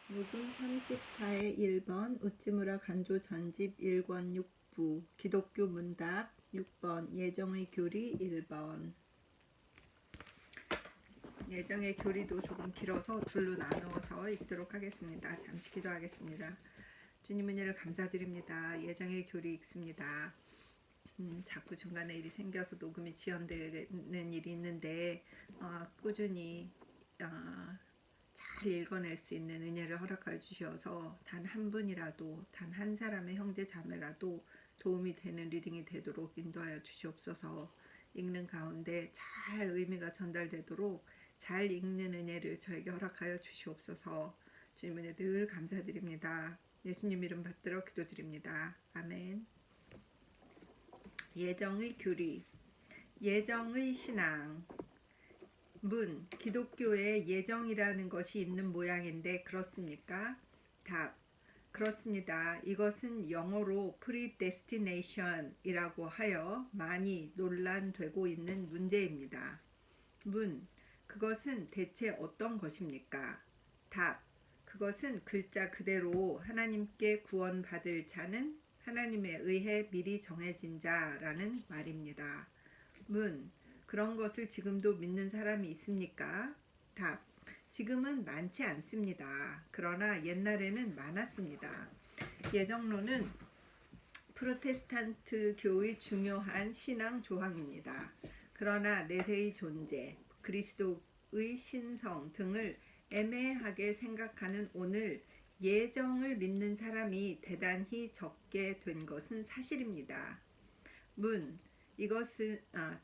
녹음 34의 1번 우찌무라 간조 전집 1권 6부 기독교 문답 6번 예정의 교리 1번. 예정의 교리도 조금 길어서 둘로 나누어서 읽도록 하겠습니다. 잠시 기도하겠습니다. 주님 은혜를 감사드립니다. 예정의 교리 읽습니다. 자꾸 중간에 일이 생겨서 녹음이 지연되는 일이 있는데 꾸준히 잘 읽어낼 수 있는 은혜를 허락해 주셔서 단 한 분이라도 단 한 사람의 형제 자매라도 도움이 되는 리딩이 되도록 인도하여 주시옵소서. 읽는 가운데 잘 의미가 전달되도록 잘 읽는 은혜를 저에게 허락하여 주시옵소서. 주님 은혜 늘 감사드립니다. 예수님 이름 받들어 기도드립니다. 아멘. 예정의 교리, 예정의 신앙. 문, 기독교에 예정이라는 것이 있는 모양인데 그렇습니까? 답, 그렇습니다. 이것은 영어로 predestination이라고 하여 많이 논란되고 있는 문제입니다. 문, 그것은 대체 어떤 것입니까? 답, 그것은 글자 그대로 하나님께 구원받을 자는 하나님에 의해 미리 정해진 자라는 말입니다. 문, 그런 것을 지금도 믿는 사람이 있습니까? 답, 지금은 많지 않습니다. 그러나 옛날에는 많았습니다. 예정론은 프로테스탄트 교의 중요한 신앙 조항입니다. 그러나 내세의 존재, 그리스도의 신성 등을 애매하게 생각하는 오늘 예정을 믿는 사람이 대단히 적게 된 것은 사실입니다. 문,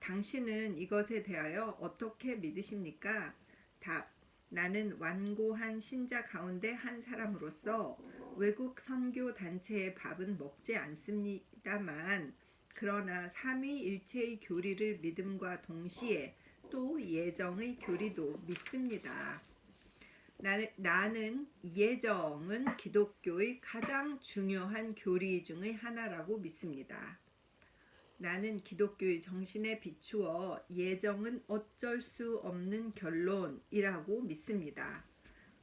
당신은 이것에 대하여 어떻게 믿으십니까? 답, 나는 완고한 신자 가운데 한 사람으로서 외국 선교 단체의 밥은 먹지 않습니다만, 그러나 삼위일체의 교리를 믿음과 동시에 또 예정의 교리도 믿습니다. 나는 예정은 기독교의 가장 중요한 교리 중의 하나라고 믿습니다. 나는 기독교의 정신에 비추어 예정은 어쩔 수 없는 결론이라고 믿습니다.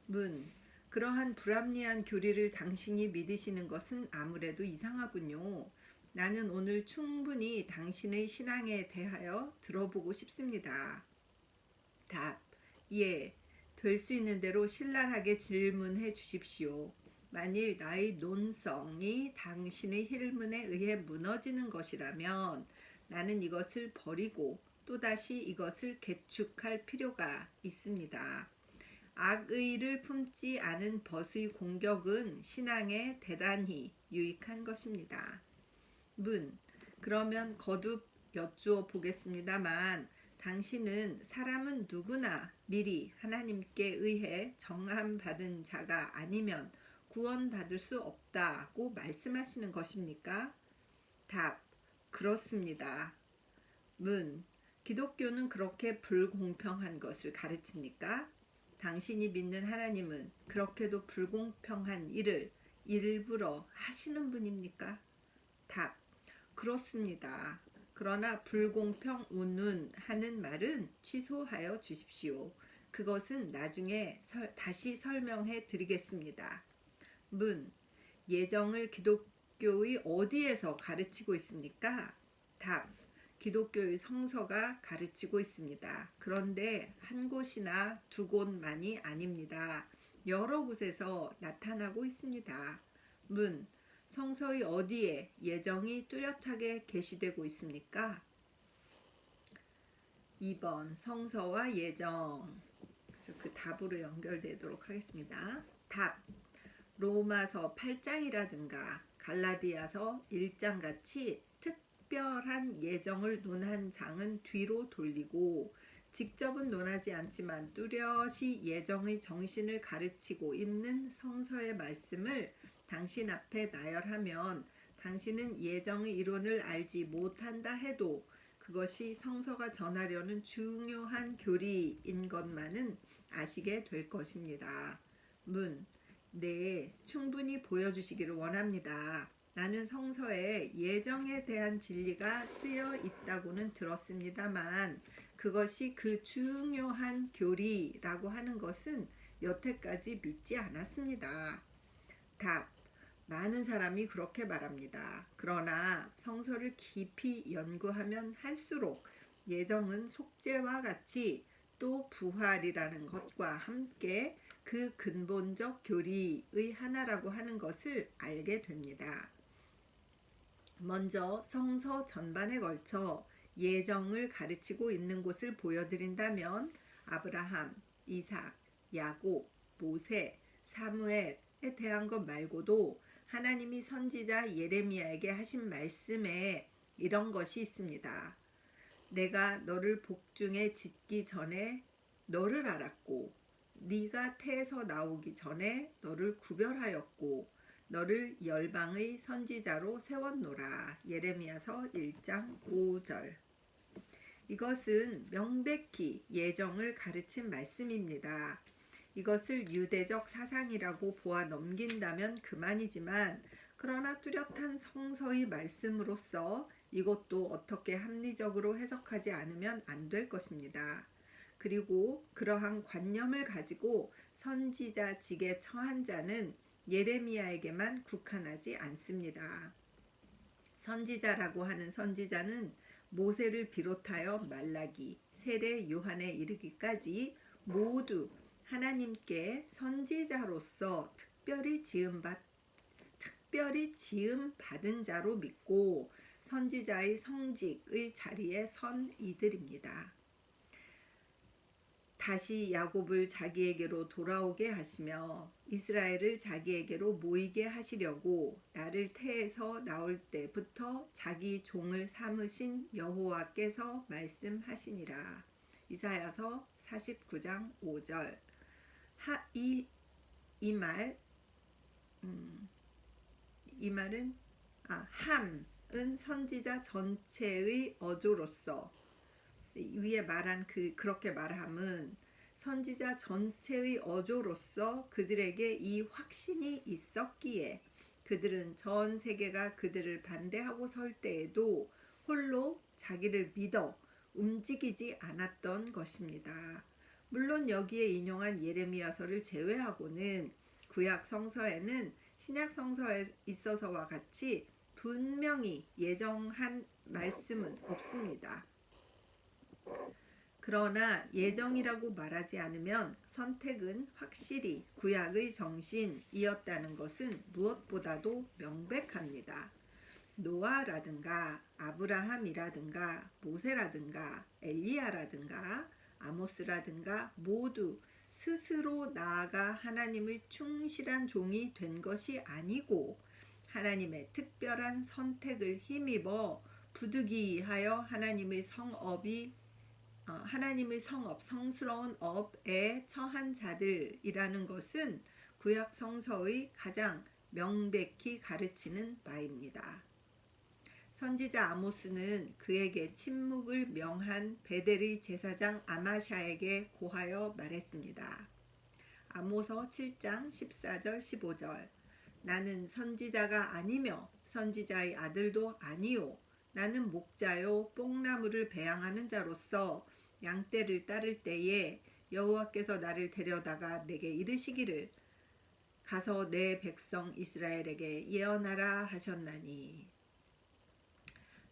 문, 그러한 불합리한 교리를 당신이 믿으시는 것은 아무래도 이상하군요. 나는 오늘 충분히 당신의 신앙에 대하여 들어보고 싶습니다. 답, 예, 될 수 있는 대로 신랄하게 질문해 주십시오. 만일 나의 논성이 당신의 힐문에 의해 무너지는 것이라면 나는 이것을 버리고 또다시 이것을 개축할 필요가 있습니다. 악의를 품지 않은 벗의 공격은 신앙에 대단히 유익한 것입니다. 문, 그러면 거듭 여쭈어 보겠습니다만 당신은 사람은 누구나 미리 하나님께 의해 정함받은 자가 아니면 구원받을 수 없다고 말씀하시는 것입니까? 답, 그렇습니다. 문, 기독교는 그렇게 불공평한 것을 가르칩니까? 당신이 믿는 하나님은 그렇게도 불공평한 일을 일부러 하시는 분입니까? 답, 그렇습니다. 그러나 불공평 운운 하는 말은 취소하여 주십시오. 그것은 나중에 다시 설명해 드리겠습니다. 문, 예정을 기독교의 어디에서 가르치고 있습니까? 답, 기독교의 성서가 가르치고 있습니다. 그런데 한 곳이나 두 곳만이 아닙니다. 여러 곳에서 나타나고 있습니다. 문, 성서의 어디에 예정이 뚜렷하게 게시되고 있습니까? 2번, 성서와 예정. 그래서 그 답으로 연결되도록 하겠습니다. 답, 로마서 8장이라든가 갈라디아서 1장 같이 특별한 예정을 논한 장은 뒤로 돌리고, 직접은 논하지 않지만 뚜렷이 예정의 정신을 가르치고 있는 성서의 말씀을 당신 앞에 나열하면 당신은 예정의 이론을 알지 못한다 해도 그것이 성서가 전하려는 중요한 교리인 것만은 아시게 될 것입니다. 문, 네, 충분히 보여주시기를 원합니다. 나는 성서에 예정에 대한 진리가 쓰여 있다고는 들었습니다만 그것이 그 중요한 교리라고 하는 것은 여태까지 믿지 않았습니다. 답. 많은 사람이 그렇게 말합니다. 그러나 성서를 깊이 연구하면 할수록 예정은 속죄와 같이 또 부활이라는 것과 함께 그 근본적 교리의 하나라고 하는 것을 알게 됩니다. 먼저 성서 전반에 걸쳐 예정을 가르치고 있는 곳을 보여드린다면 아브라함, 이삭, 야곱, 모세, 사무엘에 대한 것 말고도 하나님이 선지자 예레미야에게 하신 말씀에 이런 것이 있습니다. 내가 너를 복중에 짓기 전에 너를 알았고 네가 태에서 나오기 전에 너를 구별하였고 너를 열방의 선지자로 세웠노라. 예레미야서 1장 5절. 이것은 명백히 예정을 가르친 말씀입니다. 이것을 유대적 사상이라고 보아 넘긴다면 그만이지만 그러나 뚜렷한 성서의 말씀으로서 이것도 어떻게 합리적으로 해석하지 않으면 안 될 것입니다. 그리고 그러한 관념을 가지고 선지자직에 처한 자는 예레미야에게만 국한하지 않습니다. 선지자라고 하는 선지자는 모세를 비롯하여 말라기, 세례 요한에 이르기까지 모두 하나님께 선지자로서 특별히 지음 받은 자로 믿고 선지자의 성직의 자리에 선 이들입니다. 다시 야곱을 자기에게로 돌아오게 하시며 이스라엘을 자기에게로 모이게 하시려고 나를 태에서 나올 때부터 자기 종을 삼으신 여호와께서 말씀하시니라. 이사야서 49장 5절. 이 말은 함은 선지자 전체의 어조로서 위에 말한 그렇게 말함은 선지자 전체의 어조로서 그들에게 이 확신이 있었기에 그들은 전 세계가 그들을 반대하고 설 때에도 홀로 자기를 믿어 움직이지 않았던 것입니다. 물론 여기에 인용한 예레미야서를 제외하고는 구약 성서에는 신약 성서에 있어서와 같이 분명히 예정한 말씀은 없습니다. 그러나 예정이라고 말하지 않으면 선택은 확실히 구약의 정신이었다는 것은 무엇보다도 명백합니다. 노아라든가 아브라함이라든가 모세라든가 엘리야라든가 아모스라든가 모두 스스로 나아가 하나님의 충실한 종이 된 것이 아니고 하나님의 특별한 선택을 힘입어 부득이하여 하나님의 성업, 성스러운 업에 처한 자들이라는 것은 구약 성서의 가장 명백히 가르치는 바입니다. 선지자 아모스는 그에게 침묵을 명한 베델의 제사장 아마샤에게 고하여 말했습니다. 아모서 7장 14절 15절. 나는 선지자가 아니며 선지자의 아들도 아니요 나는 목자요 뽕나무를 배양하는 자로서 양떼를 따를 때에 여호와께서 나를 데려다가 내게 이르시기를 가서 내 백성 이스라엘에게 예언하라 하셨나니.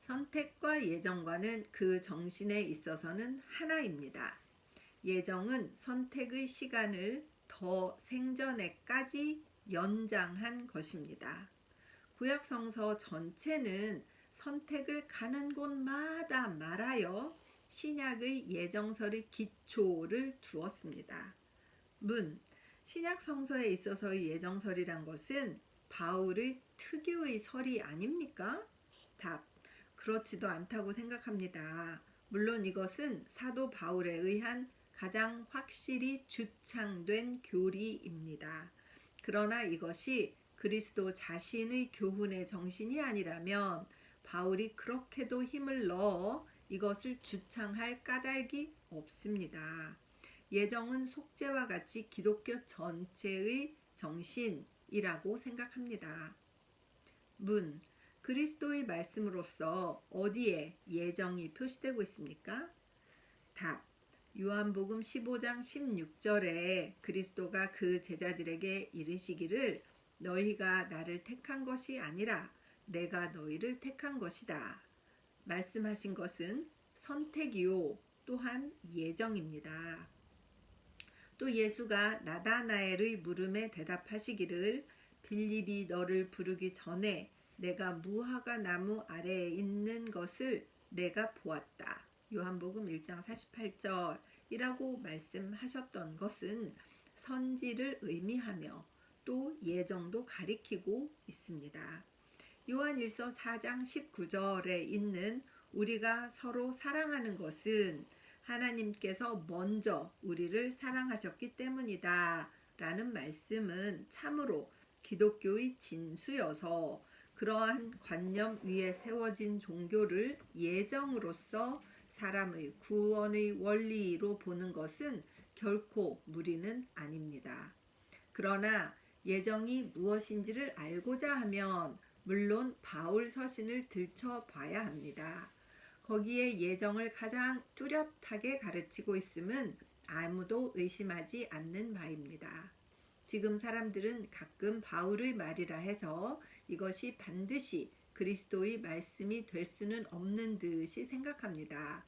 선택과 예정과는 그 정신에 있어서는 하나입니다. 예정은 선택의 시간을 더 생전에까지 연장한 것입니다. 구약 성서 전체는 선택을 가는 곳마다 말하여 신약의 예정설의 기초를 두었습니다. 신약 성서에 있어서의 예정설이란 것은 바울의 특유의 설이 아닙니까? 답. 그렇지도 않다고 생각합니다. 물론 이것은 사도 바울에 의한 가장 확실히 주창된 교리입니다. 그러나 이것이 그리스도 자신의 교훈의 정신이 아니라면 바울이 그렇게도 힘을 넣어 이것을 주창할 까닭이 없습니다. 예정은 속죄와 같이 기독교 전체의 정신이라고 생각합니다. 그리스도의 말씀으로서 어디에 예정이 표시되고 있습니까? 답. 요한복음 15장 16절에 그리스도가 그 제자들에게 이르시기를 너희가 나를 택한 것이 아니라 내가 너희를 택한 것이다. 말씀하신 것은 선택이요 또한 예정입니다. 또 예수가 나다나엘의 물음에 대답하시기를 빌립이 너를 부르기 전에 내가 무화과 나무 아래에 있는 것을 내가 보았다. 요한복음 1장 48절이라고 말씀하셨던 것은 선지를 의미하며 또 예정도 가리키고 있습니다. 요한일서 4장 19절에 있는 우리가 서로 사랑하는 것은 하나님께서 먼저 우리를 사랑하셨기 때문이다 라는 말씀은 참으로 기독교의 진수여서 그러한 관념 위에 세워진 종교를 예정으로서 사람의 구원의 원리로 보는 것은 결코 무리는 아닙니다. 그러나 예정이 무엇인지를 알고자 하면 물론 바울 서신을 들춰봐야 합니다. 거기에 예정을 가장 뚜렷하게 가르치고 있음은 아무도 의심하지 않는 바입니다. 지금 사람들은 가끔 바울의 말이라 해서 이것이 반드시 그리스도의 말씀이 될 수는 없는 듯이 생각합니다.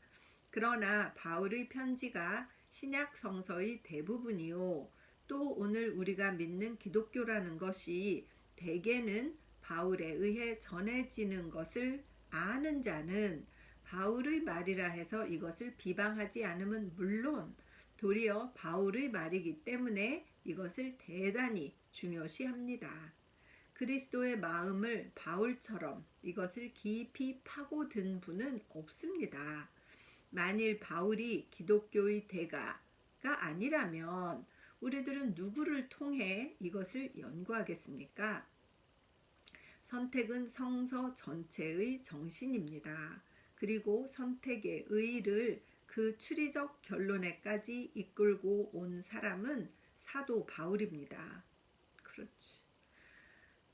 그러나 바울의 편지가 신약 성서의 대부분이요. 또 오늘 우리가 믿는 기독교라는 것이 대개는 바울에 의해 전해지는 것을 아는 자는 바울의 말이라 해서 이것을 비방하지 않으면 물론 도리어 바울의 말이기 때문에 이것을 대단히 중요시합니다. 그리스도의 마음을 바울처럼 이것을 깊이 파고든 분은 없습니다. 만일 바울이 기독교의 대가가 아니라면 우리들은 누구를 통해 이것을 연구하겠습니까? 선택은 성서 전체의 정신입니다. 그리고 선택의 의의를 그 추리적 결론에까지 이끌고 온 사람은 사도 바울입니다. 그렇지.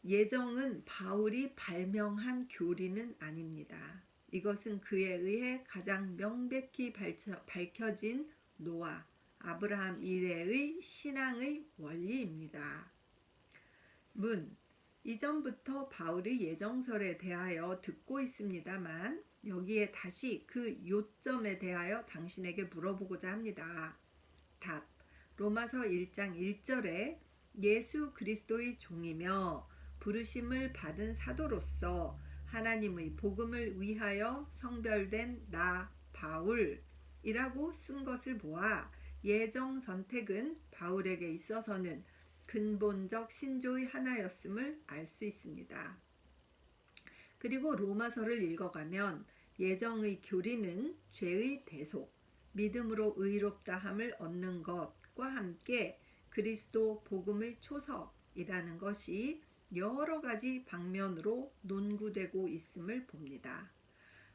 예정은 바울이 발명한 교리는 아닙니다. 이것은 그에 의해 가장 명백히 밝혀진 노아, 아브라함 이래의 신앙의 원리입니다. 이전부터 바울의 예정설에 대하여 듣고 있습니다만 여기에 다시 그 요점에 대하여 당신에게 물어보고자 합니다. 답. 로마서 1장 1절에 예수 그리스도의 종이며 부르심을 받은 사도로서 하나님의 복음을 위하여 성별된 나 바울이라고 쓴 것을 보아 예정 선택은 바울에게 있어서는 근본적 신조의 하나였음을 알 수 있습니다. 그리고 로마서를 읽어가면 예정의 교리는 죄의 대속, 믿음으로 의롭다함을 얻는 것과 함께 그리스도 복음의 초석이라는 것이 여러 가지 방면으로 논구되고 있음을 봅니다.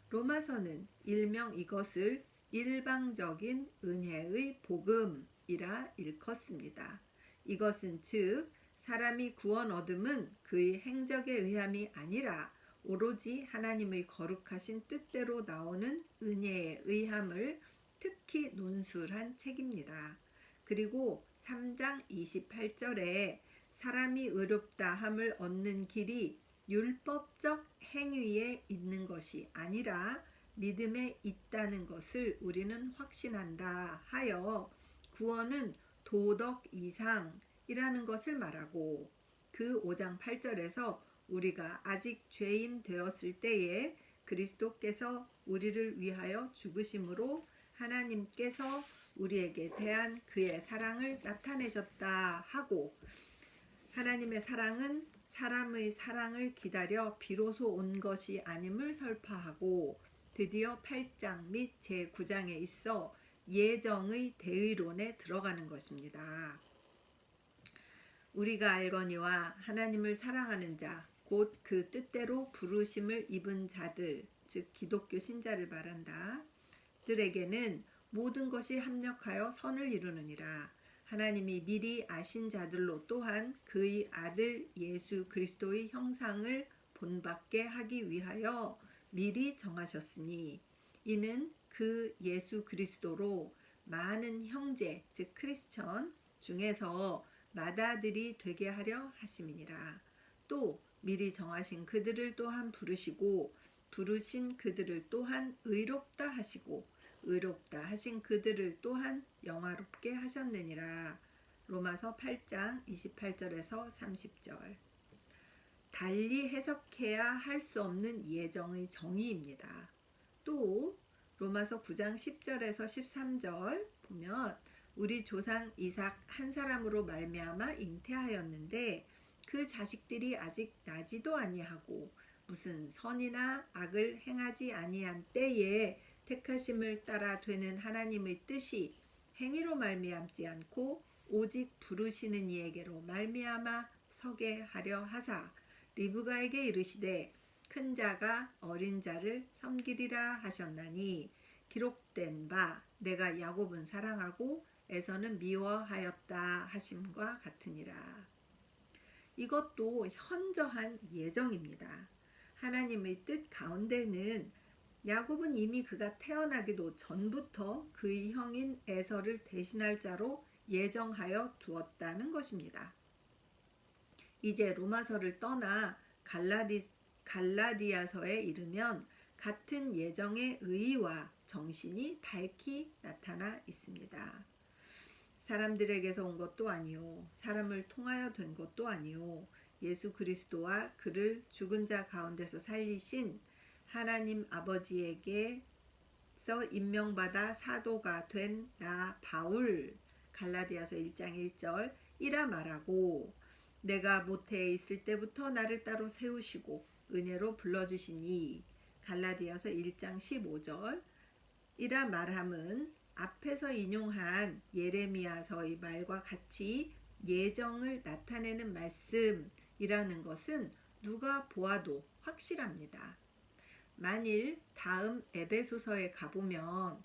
로마서는 일명 이것을 일방적인 은혜의 복음이라 일컫습니다. 이것은 즉 사람이 구원 얻음은 그의 행적에 의함이 아니라 오로지 하나님의 거룩하신 뜻대로 나오는 은혜에 의함을 특히 논술한 책입니다. 그리고 3장 28절에 사람이 의롭다함을 얻는 길이 율법적 행위에 있는 것이 아니라 믿음에 있다는 것을 우리는 확신한다 하여 구원은 도덕 이상이라는 것을 말하고 그 5장 8절에서 우리가 아직 죄인 되었을 때에 그리스도께서 우리를 위하여 죽으심으로 하나님께서 우리에게 대한 그의 사랑을 나타내셨다 하고 하나님의 사랑은 사람의 사랑을 기다려 비로소 온 것이 아님을 설파하고 드디어 8장 및 제9장에 있어 예정의 대의론에 들어가는 것입니다. 우리가 알거니와 하나님을 사랑하는 자, 곧 그 뜻대로 부르심을 입은 자들, 즉 기독교 신자를 말한다. 들에게는 모든 것이 합력하여 선을 이루느니라. 하나님이 미리 아신 자들로 또한 그의 아들 예수 그리스도의 형상을 본받게 하기 위하여 미리 정하셨으니 이는 그 예수 그리스도로 많은 형제 즉 크리스천 중에서 맏아들이 되게 하려 하심이니라. 또 미리 정하신 그들을 또한 부르시고 부르신 그들을 또한 의롭다 하시고 의롭다 하신 그들을 또한 영화롭게 하셨느니라. 로마서 8장 28절에서 30절. 달리 해석해야 할 수 없는 예정의 정의입니다. 또 로마서 9장 10절에서 13절 보면 우리 조상 이삭 한 사람으로 말미암아 잉태하였는데 그 자식들이 아직 나지도 아니하고 무슨 선이나 악을 행하지 아니한 때에 택하심을 따라 되는 하나님의 뜻이 행위로 말미암지 않고 오직 부르시는 이에게로 말미암아 서게 하려 하사 리브가에게 이르시되 큰 자가 어린 자를 섬기리라 하셨나니 기록된 바 내가 야곱은 사랑하고 에서는 미워하였다 하심과 같으니라. 이것도 현저한 예정입니다. 하나님의 뜻 가운데는 야곱은 이미 그가 태어나기도 전부터 그의 형인 에서를 대신할 자로 예정하여 두었다는 것입니다. 이제 로마서를 떠나 갈라디아서에 이르면 같은 예정의 의의와 정신이 밝히 나타나 있습니다. 사람들에게서 온 것도 아니요 사람을 통하여 된 것도 아니요 예수 그리스도와 그를 죽은 자 가운데서 살리신 하나님 아버지에게서 임명받아 사도가 된 나 바울 갈라디아서 1장 1절 이라 말하고 내가 모태에 있을 때부터 나를 따로 세우시고 은혜로 불러주시니 갈라디아서 1장 15절 이라 말함은 앞에서 인용한 예레미야서의 말과 같이 예정을 나타내는 말씀이라는 것은 누가 보아도 확실합니다. 만일 다음 에베소서에 가보면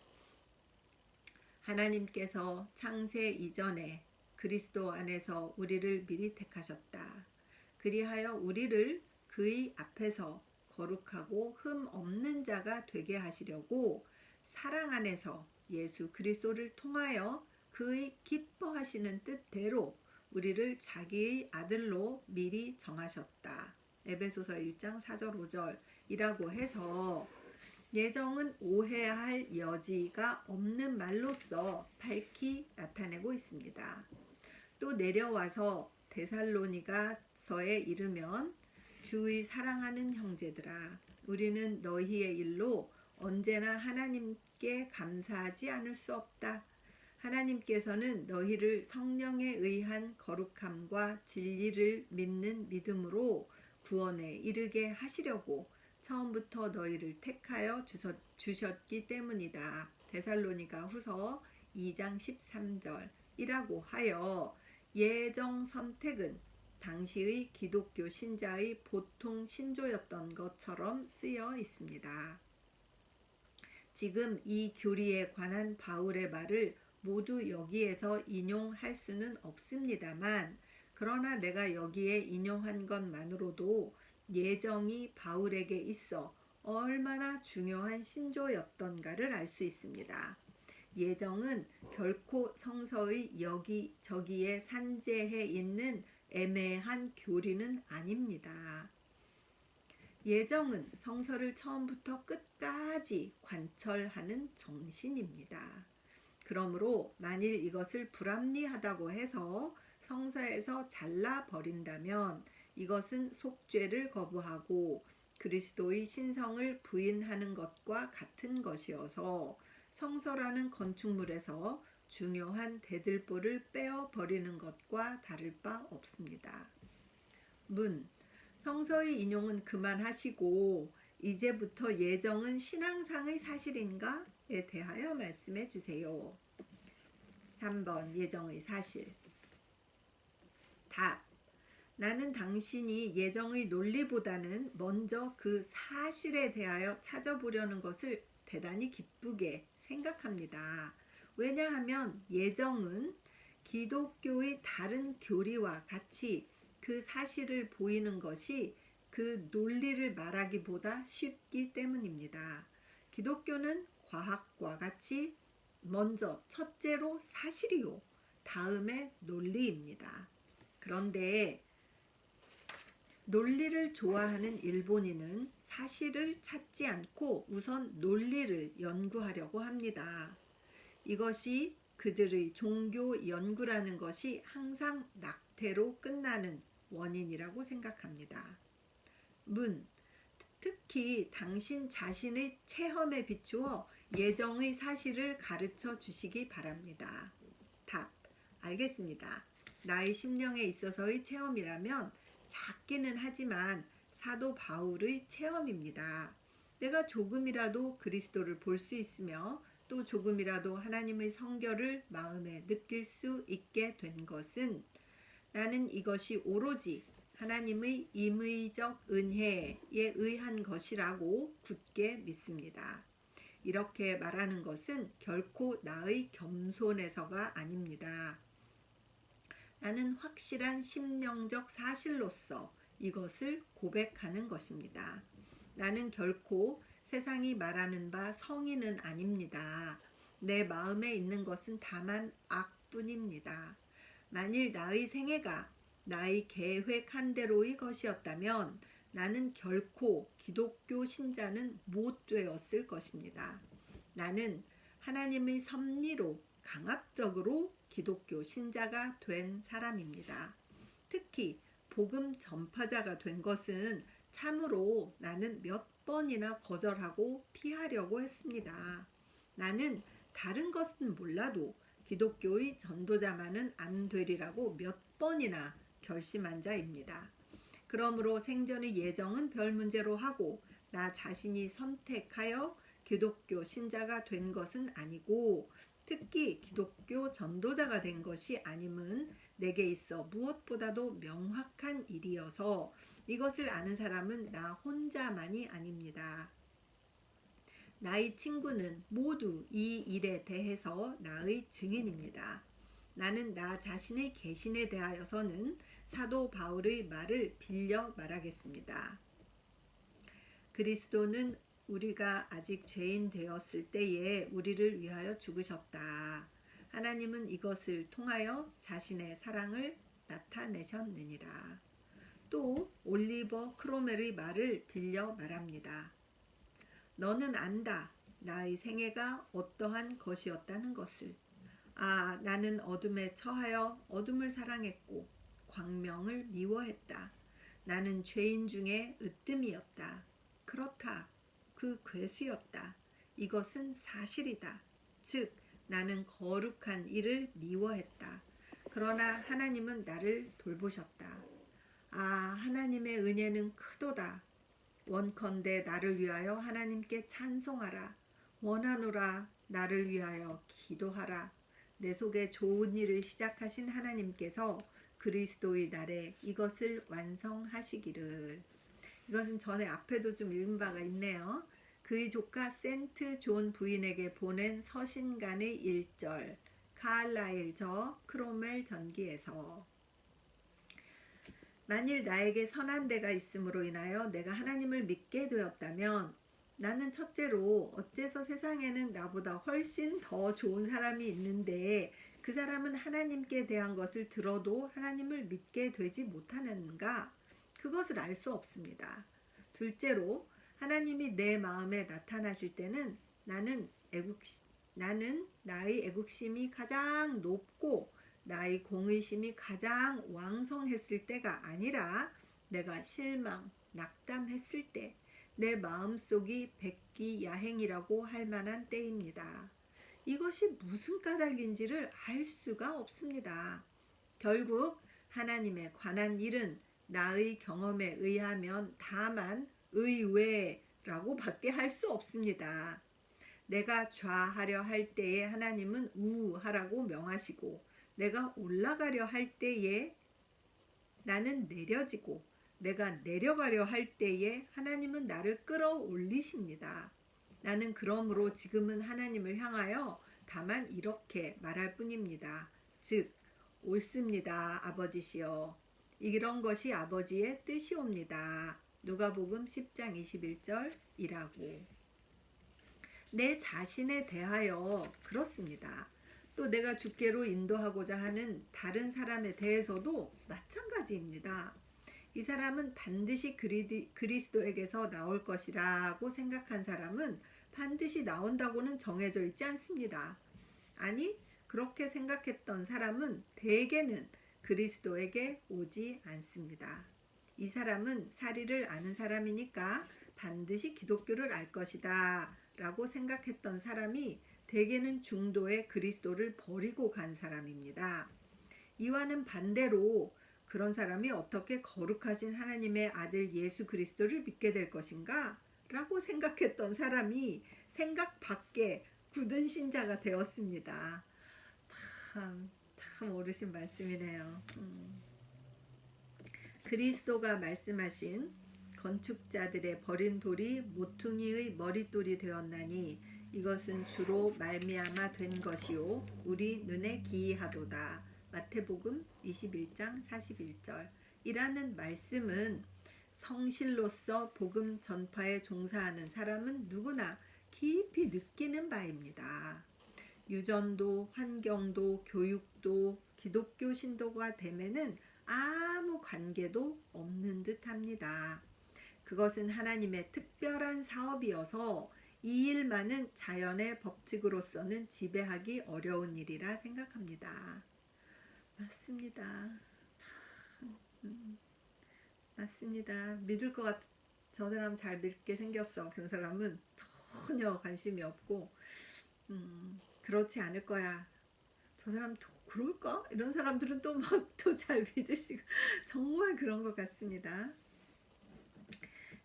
하나님께서 창세 이전에 그리스도 안에서 우리를 미리 택하셨다. 그리하여 우리를 그의 앞에서 거룩하고 흠 없는 자가 되게 하시려고 사랑 안에서 예수 그리스도를 통하여 그의 기뻐하시는 뜻대로 우리를 자기의 아들로 미리 정하셨다. 에베소서 1장 4절 5절이라고 해서 예정은 오해할 여지가 없는 말로써 밝히 나타내고 있습니다. 또 내려와서 데살로니가서에 이르면 주의 사랑하는 형제들아 우리는 너희의 일로 언제나 하나님께 감사하지 않을 수 없다. 하나님께서는 너희를 성령에 의한 거룩함과 진리를 믿는 믿음으로 구원에 이르게 하시려고 처음부터 너희를 택하여 주셨기 때문이다. 데살로니가 후서 2장 13절이라고 하여 예정 선택은 당시의 기독교 신자의 보통 신조였던 것처럼 쓰여 있습니다. 지금 이 교리에 관한 바울의 말을 모두 여기에서 인용할 수는 없습니다만 그러나 내가 여기에 인용한 것만으로도 예정이 바울에게 있어 얼마나 중요한 신조였던가를 알 수 있습니다. 예정은 결코 성서의 여기저기에 산재해 있는 애매한 교리는 아닙니다. 예정은 성서를 처음부터 끝까지 관철하는 정신입니다. 그러므로 만일 이것을 불합리하다고 해서 성서에서 잘라버린다면 이것은 속죄를 거부하고 그리스도의 신성을 부인하는 것과 같은 것이어서 성서라는 건축물에서 중요한 대들보를 빼어버리는 것과 다를 바 없습니다. 성서의 인용은 그만하시고 이제부터 예정은 신앙상의 사실인가에 대하여 말씀해 주세요. 3번 예정의 사실. 답. 나는 당신이 예정의 논리보다는 먼저 그 사실에 대하여 찾아보려는 것을 대단히 기쁘게 생각합니다. 왜냐하면 예정은 기독교의 다른 교리와 같이 그 사실을 보이는 것이 그 논리를 말하기보다 쉽기 때문입니다. 기독교는 과학과 같이 먼저 첫째로 사실이요. 다음에 논리입니다. 그런데 논리를 좋아하는 일본인은 사실을 찾지 않고 우선 논리를 연구하려고 합니다. 이것이 그들의 종교 연구라는 것이 항상 낙태로 끝나는 원인이라고 생각합니다. 특히 당신 자신의 체험에 비추어 예정의 사실을 가르쳐 주시기 바랍니다. 답. 알겠습니다. 나의 심령에 있어서의 체험이라면 작기는 하지만 사도 바울의 체험입니다. 내가 조금이라도 그리스도를 볼 수 있으며 또 조금이라도 하나님의 성결을 마음에 느낄 수 있게 된 것은 나는 이것이 오로지 하나님의 임의적 은혜에 의한 것이라고 굳게 믿습니다. 이렇게 말하는 것은 결코 나의 겸손에서가 아닙니다. 나는 확실한 심령적 사실로서 이것을 고백하는 것입니다. 나는 결코 세상이 말하는 바 성인은 아닙니다. 내 마음에 있는 것은 다만 악뿐입니다. 만일 나의 생애가 나의 계획한 대로의 것이었다면 나는 결코 기독교 신자는 못 되었을 것입니다. 나는 하나님의 섭리로 강압적으로 기독교 신자가 된 사람입니다. 특히 복음 전파자가 된 것은 참으로 나는 몇 번이나 거절하고 피하려고 했습니다. 나는 다른 것은 몰라도 기독교의 전도자만은 안 되리라고 몇 번이나 결심한 자입니다. 그러므로 생전의 예정은 별 문제로 하고 나 자신이 선택하여 기독교 신자가 된 것은 아니고 특히 기독교 전도자가 된 것이 아님은 내게 있어 무엇보다도 명확한 일이어서 이것을 아는 사람은 나 혼자만이 아닙니다. 나의 친구는 모두 이 일에 대해서 나의 증인입니다. 나는 나 자신의 개신에 대하여서는 사도 바울의 말을 빌려 말하겠습니다. 그리스도는 우리가 아직 죄인 되었을 때에 우리를 위하여 죽으셨다. 하나님은 이것을 통하여 자신의 사랑을 나타내셨느니라. 또 올리버 크로멜의 말을 빌려 말합니다. 너는 안다. 나의 생애가 어떠한 것이었다는 것을. 나는 어둠에 처하여 어둠을 사랑했고 광명을 미워했다. 나는 죄인 중에 으뜸이었다. 그렇다. 그 괴수였다. 이것은 사실이다. 즉 나는 거룩한 일을 미워했다. 그러나 하나님은 나를 돌보셨다. 하나님의 은혜는 크도다. 원컨대 나를 위하여 하나님께 찬송하라. 원하노라. 나를 위하여 기도하라. 내 속에 좋은 일을 시작하신 하나님께서 그리스도의 날에 이것을 완성하시기를. 이것은 전에 앞에도 좀 읽은 바가 있네요. 그의 조카 센트 존 부인에게 보낸 서신간의 1절, 카알라일 저 크로멜 전기에서. 만일 나에게 선한 데가 있음으로 인하여 내가 하나님을 믿게 되었다면 나는 첫째로 어째서 세상에는 나보다 훨씬 더 좋은 사람이 있는데 그 사람은 하나님께 대한 것을 들어도 하나님을 믿게 되지 못하는가? 그것을 알 수 없습니다. 둘째로 하나님이 내 마음에 나타나실 때는 나는 나의 애국심이 가장 높고 나의 공의심이 가장 왕성했을 때가 아니라 내가 실망, 낙담했을 때 내 마음속이 백기야행이라고 할 만한 때입니다. 이것이 무슨 까닭인지를 알 수가 없습니다. 결국 하나님에 관한 일은 나의 경험에 의하면 다만 의외라고 밖에 할 수 없습니다. 내가 좌하려 할 때에 하나님은 우하라고 명하시고 내가 올라가려 할 때에 나는 내려지고 내가 내려가려 할 때에 하나님은 나를 끌어올리십니다. 나는 그러므로 지금은 하나님을 향하여 다만 이렇게 말할 뿐입니다. 즉 옳습니다 아버지시여. 이런 것이 아버지의 뜻이옵니다. 누가복음 10장 21절이라고. 내 자신에 대하여 그렇습니다. 또 내가 주께로 인도하고자 하는 다른 사람에 대해서도 마찬가지입니다. 이 사람은 반드시 그리스도에게서 나올 것이라고 생각한 사람은 반드시 나온다고는 정해져 있지 않습니다. 아니, 그렇게 생각했던 사람은 대개는 그리스도에게 오지 않습니다. 이 사람은 사리를 아는 사람이니까 반드시 기독교를 알 것이다 라고 생각했던 사람이 대개는 중도에 그리스도를 버리고 간 사람입니다. 이와는 반대로 그런 사람이 어떻게 거룩하신 하나님의 아들 예수 그리스도를 믿게 될 것인가? 라고 생각했던 사람이 생각 밖에 굳은 신자가 되었습니다. 참 옳으신 말씀이네요. 그리스도가 말씀하신 건축자들의 버린 돌이 모퉁이의 머릿돌이 되었나니 이것은 주로 말미암아 된 것이요 우리 눈에 기이하도다. 마태복음 21장 41절 이라는 말씀은 성실로서 복음 전파에 종사하는 사람은 누구나 깊이 느끼는 바입니다. 유전도, 환경도, 교육도, 기독교 신도가 됨에는 아무 관계도 없는 듯합니다. 그것은 하나님의 특별한 사업이어서 이 일만은 자연의 법칙으로서는 지배하기 어려운 일이라 생각합니다. 맞습니다. 맞습니다. 믿을 것 같아. 저 사람 잘 믿게 생겼어. 그런 사람은 전혀 관심이 없고 그렇지 않을 거야. 저 사람 또 그럴까? 이런 사람들은 또 막 또 잘 믿으시고 정말 그런 것 같습니다.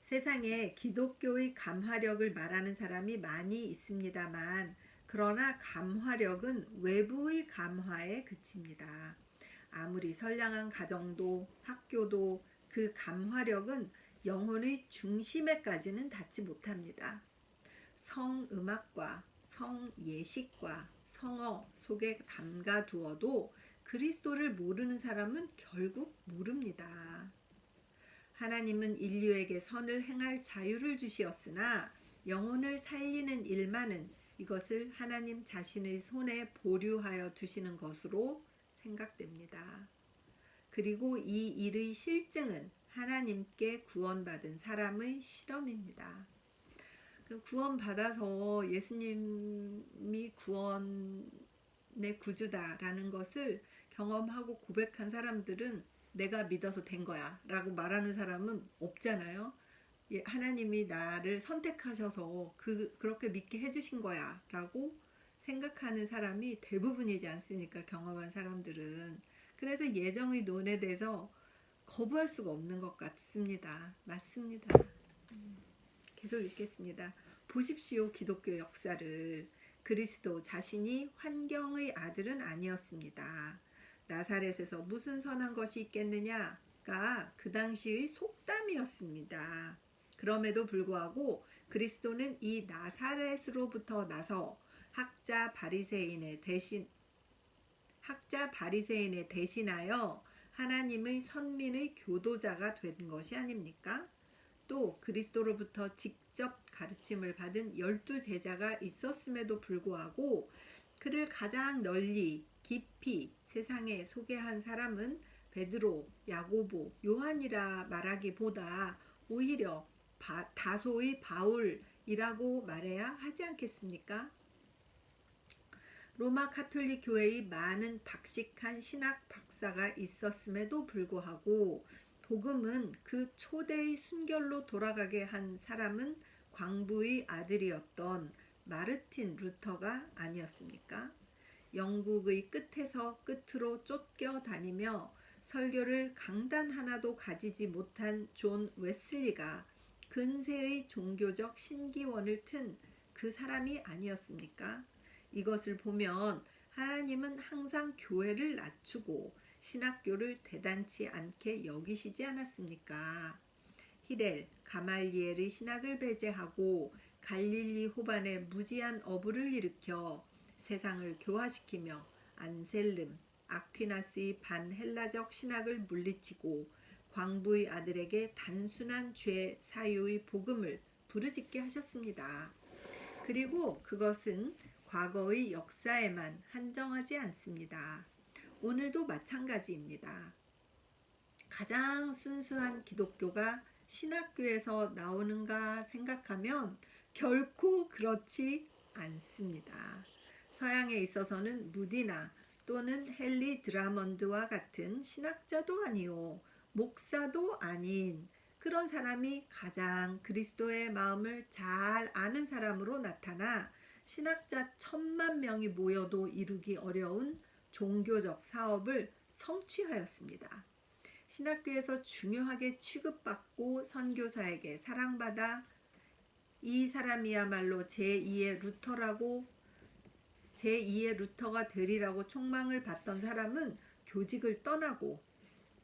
세상에 기독교의 감화력을 말하는 사람이 많이 있습니다만 그러나 감화력은 외부의 감화에 그칩니다. 아무리 선량한 가정도 학교도 그 감화력은 영혼의 중심에까지는 닿지 못합니다. 성음악과 성예식과 성어 속에 담가두어도 그리스도를 모르는 사람은 결국 모릅니다. 하나님은 인류에게 선을 행할 자유를 주시었으나 영혼을 살리는 일만은 이것을 하나님 자신의 손에 보류하여 두시는 것으로 생각됩니다. 그리고 이 일의 실증은 하나님께 구원받은 사람의 실험입니다. 구원받아서 예수님이 구원의 구주다라는 것을 경험하고 고백한 사람들은 내가 믿어서 된 거야 라고 말하는 사람은 없잖아요. 하나님이 나를 선택하셔서 그렇게 믿게 해주신 거야 라고 생각하는 사람이 대부분이지 않습니까? 경험한 사람들은. 그래서 예정의 논에 대해서 거부할 수가 없는 것 같습니다. 맞습니다. 계속 읽겠습니다. 보십시오. 기독교 역사를. 그리스도 자신이 환경의 아들은 아니었습니다. 나사렛에서 무슨 선한 것이 있겠느냐가 그 당시의 속담이었습니다. 그럼에도 불구하고 그리스도는 이 나사렛으로부터 나서 학자 바리새인에 대신하여 하나님의 선민의 교도자가 된 것이 아닙니까? 또 그리스도로부터 직접 가르침을 받은 12 제자가 있었음에도 불구하고 그를 가장 널리 깊이 세상에 소개한 사람은 베드로, 야고보, 요한이라 말하기보다 오히려 다소의 바울이라고 말해야 하지 않겠습니까? 로마 가톨릭 교회의 많은 박식한 신학 박사가 있었음에도 불구하고 복음은 그 초대의 순결로 돌아가게 한 사람은 광부의 아들이었던 마르틴 루터가 아니었습니까? 영국의 끝에서 끝으로 쫓겨다니며 설교를 강단 하나도 가지지 못한 존 웨슬리가 근세의 종교적 신기원을 튼 그 사람이 아니었습니까? 이것을 보면 하나님은 항상 교회를 낮추고 신학교를 대단치 않게 여기시지 않았습니까? 히렐, 가말리엘의 신학을 배제하고 갈릴리 호반에 무지한 어부를 일으켜 세상을 교화시키며 안셀름, 아퀴나스의 반헬라적 신학을 물리치고 광부의 아들에게 단순한 죄 사유의 복음을 부르짖게 하셨습니다. 그리고 그것은 과거의 역사에만 한정하지 않습니다. 오늘도 마찬가지입니다. 가장 순수한 기독교가 신학교에서 나오는가 생각하면 결코 그렇지 않습니다. 서양에 있어서는 무디나 또는 헨리 드라먼드와 같은 신학자도 아니요, 목사도 아닌 그런 사람이 가장 그리스도의 마음을 잘 아는 사람으로 나타나 신학자 1000만 명이 모여도 이루기 어려운 종교적 사업을 성취하였습니다. 신학교에서 중요하게 취급받고 선교사에게 사랑받아 이 사람이야말로 제2의 루터가 되리라고 촉망을 받던 사람은 교직을 떠나고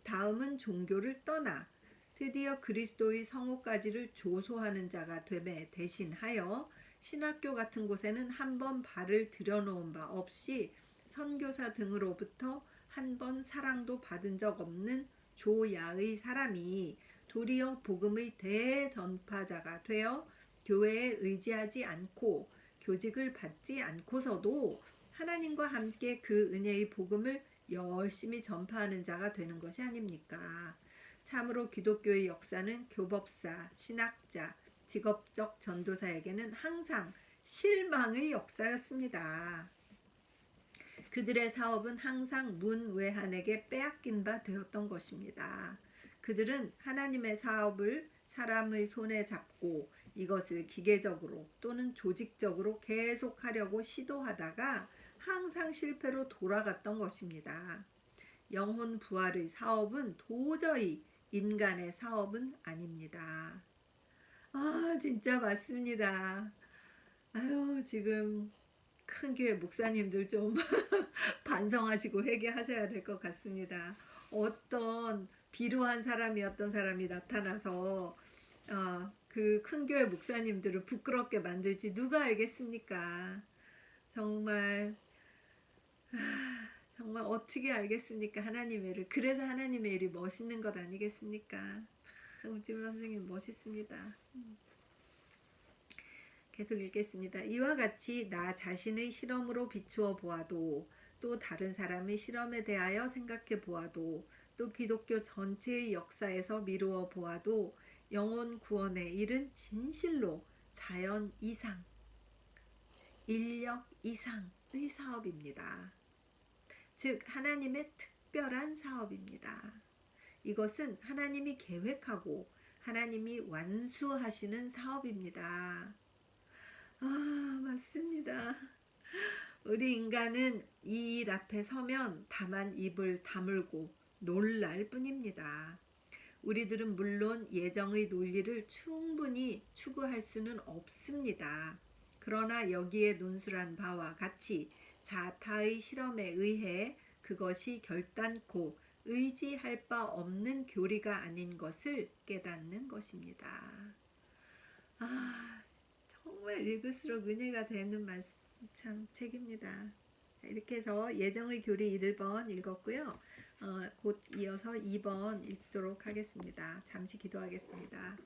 다음은 종교를 떠나 드디어 그리스도의 성호까지를 조소하는 자가 되매 대신하여 신학교 같은 곳에는 한 번 발을 들여놓은 바 없이 선교사 등으로부터 한 번 사랑도 받은 적 없는 조야의 사람이 도리어 복음의 대전파자가 되어 교회에 의지하지 않고 교직을 받지 않고서도 하나님과 함께 그 은혜의 복음을 열심히 전파하는 자가 되는 것이 아닙니까? 참으로 기독교의 역사는 교법사, 신학자, 직업적 전도사에게는 항상 실망의 역사였습니다. 그들의 사업은 항상 문외한에게 빼앗긴 바 되었던 것입니다. 그들은 하나님의 사업을 사람의 손에 잡고 이것을 기계적으로 또는 조직적으로 계속하려고 시도하다가 항상 실패로 돌아갔던 것입니다. 영혼 부활의 사업은 도저히 인간의 사업은 아닙니다. 진짜 맞습니다. 지금 큰 교회 목사님들 좀 반성하시고 회개하셔야 될 것 같습니다. 어떤 비루한 사람이었던 사람이 나타나서 그 큰 교회 목사님들을 부끄럽게 만들지 누가 알겠습니까? 정말 어떻게 알겠습니까? 하나님의 일을. 그래서 하나님의 일이 멋있는 것 아니겠습니까? 참 우지문 선생님 멋있습니다. 계속 읽겠습니다. 이와 같이 나 자신의 실험으로 비추어 보아도 또 다른 사람의 실험에 대하여 생각해 보아도 또 기독교 전체의 역사에서 미루어 보아도 영혼 구원의 일은 진실로 자연 이상, 인력 이상의 사업입니다. 즉 하나님의 특별한 사업입니다. 이것은 하나님이 계획하고 하나님이 완수하시는 사업입니다. 맞습니다. 우리 인간은 이 일 앞에 서면 다만 입을 다물고 놀랄 뿐입니다. 우리들은 물론 예정의 논리를 충분히 추구할 수는 없습니다. 그러나 여기에 논술한 바와 같이 자타의 실험에 의해 그것이 결단코 의지할 바 없는 교리가 아닌 것을 깨닫는 것입니다. 정말 읽을수록 은혜가 되는 참 책입니다. 이렇게 해서 예정의 교리 1번 읽었고요. 곧 이어서 2번 읽도록 하겠습니다. 잠시 기도하겠습니다.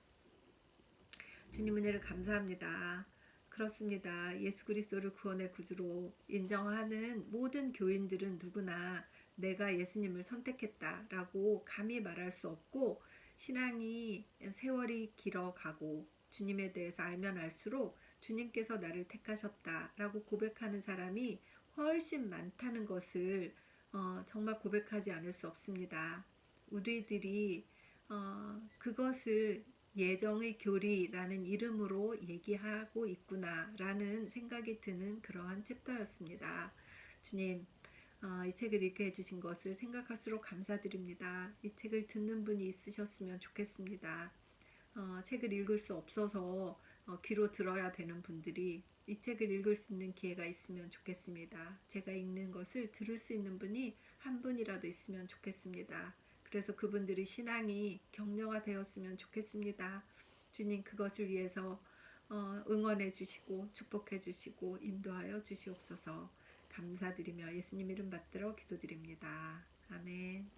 주님 은혜를 감사합니다. 그렇습니다. 예수 그리스도를 구원의 구주로 인정하는 모든 교인들은 누구나 내가 예수님을 선택했다라고 감히 말할 수 없고 신앙이 세월이 길어가고 주님에 대해서 알면 알수록 주님께서 나를 택하셨다라고 고백하는 사람이 훨씬 많다는 것을 정말 고백하지 않을 수 없습니다. 우리들이 그것을 예정의 교리라는 이름으로 얘기하고 있구나라는 생각이 드는 그러한 챕터였습니다. 주님, 이 책을 읽게 해주신 것을 생각할수록 감사드립니다. 이 책을 듣는 분이 있으셨으면 좋겠습니다. 책을 읽을 수 없어서 귀로 들어야 되는 분들이 이 책을 읽을 수 있는 기회가 있으면 좋겠습니다. 제가 읽는 것을 들을 수 있는 분이 한 분이라도 있으면 좋겠습니다. 그래서 그분들이 신앙이 격려가 되었으면 좋겠습니다. 주님 그것을 위해서 응원해 주시고 축복해 주시고 인도하여 주시옵소서. 감사드리며 예수님 이름 받들어 기도드립니다. 아멘.